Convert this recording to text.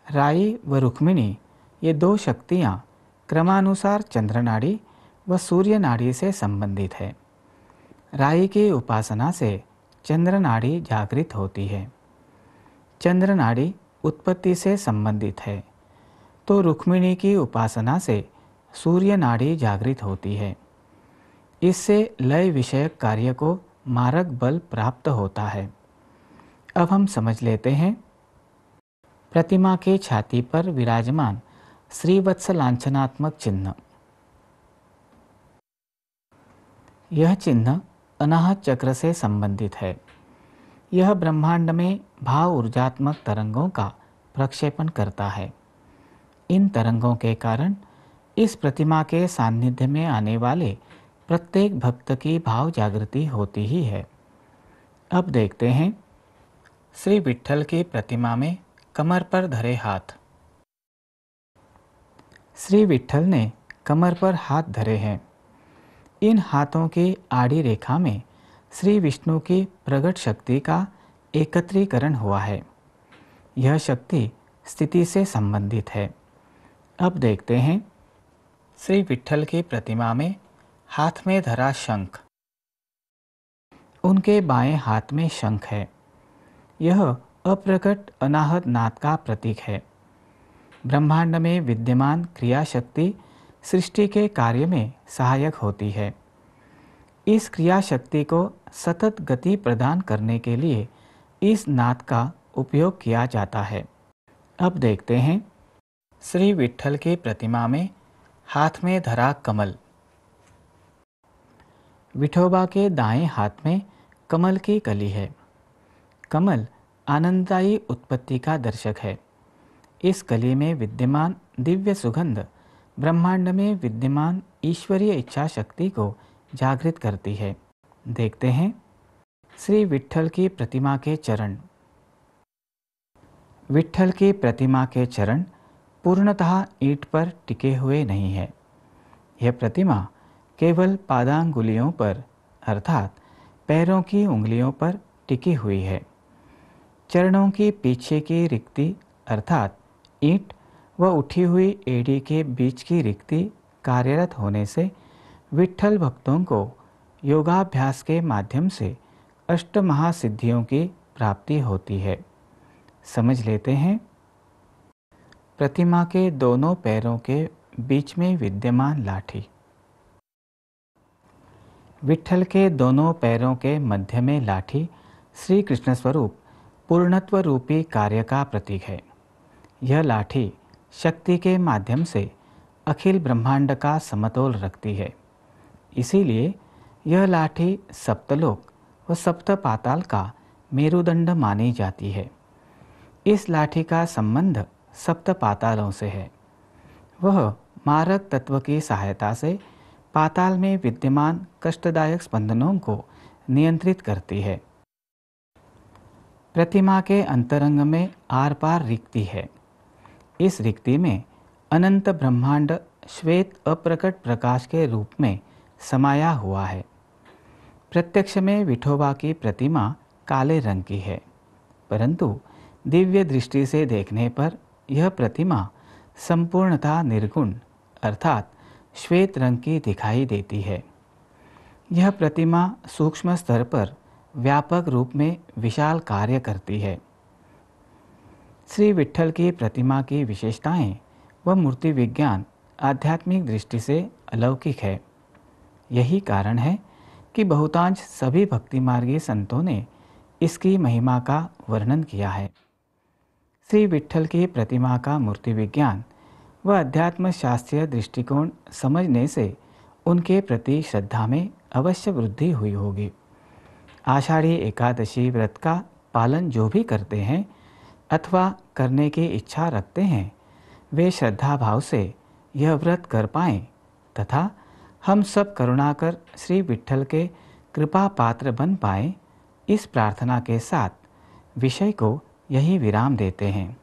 राई व रुक्मिणी ये दो शक्तियाँ क्रमानुसार चंद्रनाड़ी व सूर्य नाड़ी से संबंधित है। राई की उपासना से चंद्र नाड़ी जागृत होती है। चंद्र नाड़ी उत्पत्ति से संबंधित है, तो रुक्मिणी की उपासना से सूर्य नाड़ी जागृत होती है। इससे लय विषयक कार्य को मारक बल प्राप्त होता है। अब हम समझ लेते हैं प्रतिमा के छाती पर विराजमान श्रीवत्स लांछनात्मक चिन्ह। यह चिन्ह अनाहत चक्र से संबंधित है। यह ब्रह्मांड में भाव ऊर्जात्मक तरंगों का प्रक्षेपण करता है। इन तरंगों के कारण इस प्रतिमा के सान्निध्य में आने वाले प्रत्येक भक्त की भाव जागृति होती ही है। अब देखते हैं श्री विट्ठल की प्रतिमा में कमर पर धरे हाथ। श्री विट्ठल ने कमर पर हाथ धरे हैं। इन हाथों की आड़ी रेखा में श्री विष्णु की प्रगट शक्ति का एकत्रीकरण हुआ है। यह शक्ति स्थिति से संबंधित है। अब देखते हैं श्री विट्ठल की प्रतिमा में हाथ में धरा शंख। उनके बाएं हाथ में शंख है। यह अप्रकट अनाहत नाद का प्रतीक है। ब्रह्मांड में विद्यमान क्रिया शक्ति सृष्टि के कार्य में सहायक होती है। इस क्रिया शक्ति को सतत गति प्रदान करने के लिए इस नाद का उपयोग किया जाता है। अब देखते हैं श्री विट्ठल की प्रतिमा में हाथ में धरा कमल। विठोबा के दाएं हाथ में कमल की कली है। कमल आनंददायी उत्पत्ति का दर्शक है। इस कली में विद्यमान दिव्य सुगंध ब्रह्मांड में विद्यमान ईश्वरीय इच्छा शक्ति को जागृत करती है। देखते हैं श्री विट्ठल की प्रतिमा के चरण। विट्ठल की प्रतिमा के चरण पूर्णतः ईंट पर टिके हुए नहीं है। यह प्रतिमा केवल पादांगुलियों पर अर्थात पैरों की उंगलियों पर टिकी हुई है। चरणों की पीछे की रिक्ति अर्थात ईंट व उठी हुई एड़ी के बीच की रिक्ति कार्यरत होने से विट्ठल भक्तों को योगाभ्यास के माध्यम से अष्टमहासिद्धियों की प्राप्ति होती है। समझ लेते हैं प्रतिमा के दोनों पैरों के बीच में विद्यमान लाठी। विट्ठल के दोनों पैरों के मध्य में लाठी श्री कृष्ण स्वरूप पूर्णत्व रूपी कार्य का प्रतीक है। यह लाठी शक्ति के माध्यम से अखिल ब्रह्मांड का समतोल रखती है। इसीलिए यह लाठी सप्तलोक व सप्त पाताल का मेरुदंड मानी जाती है। इस लाठी का संबंध सप्त पातालों से है। वह मारक तत्व की सहायता से पाताल में विद्यमान कष्टदायक स्पंदनों को नियंत्रित करती है। प्रतिमा के अंतरंग में आर पार रिक्ति है। इस रिक्ति में अनंत ब्रह्मांड श्वेत अप्रकट प्रकाश के रूप में समाया हुआ है। प्रत्यक्ष में विठोबा की प्रतिमा काले रंग की है, परंतु दिव्य दृष्टि से देखने पर यह प्रतिमा संपूर्णतः निर्गुण अर्थात श्वेत रंग की दिखाई देती है। यह प्रतिमा सूक्ष्म स्तर पर व्यापक रूप में विशाल कार्य करती है। श्री विट्ठल की प्रतिमा की विशेषताएं व मूर्ति विज्ञान आध्यात्मिक दृष्टि से अलौकिक है। यही कारण है कि बहुतांश सभी भक्ति मार्गी संतों ने इसकी महिमा का वर्णन किया है। श्री विट्ठल की प्रतिमा का मूर्ति विज्ञान व अध्यात्म शास्त्रीय दृष्टिकोण समझने से उनके प्रति श्रद्धा में अवश्य वृद्धि हुई होगी। आषाढ़ी एकादशी व्रत का पालन जो भी करते हैं अथवा करने की इच्छा रखते हैं, वे श्रद्धा भाव से यह व्रत कर पाएं तथा हम सब करुणा कर श्री विट्ठल के कृपा पात्र बन पाएं, इस प्रार्थना के साथ विषय को यही विराम देते हैं।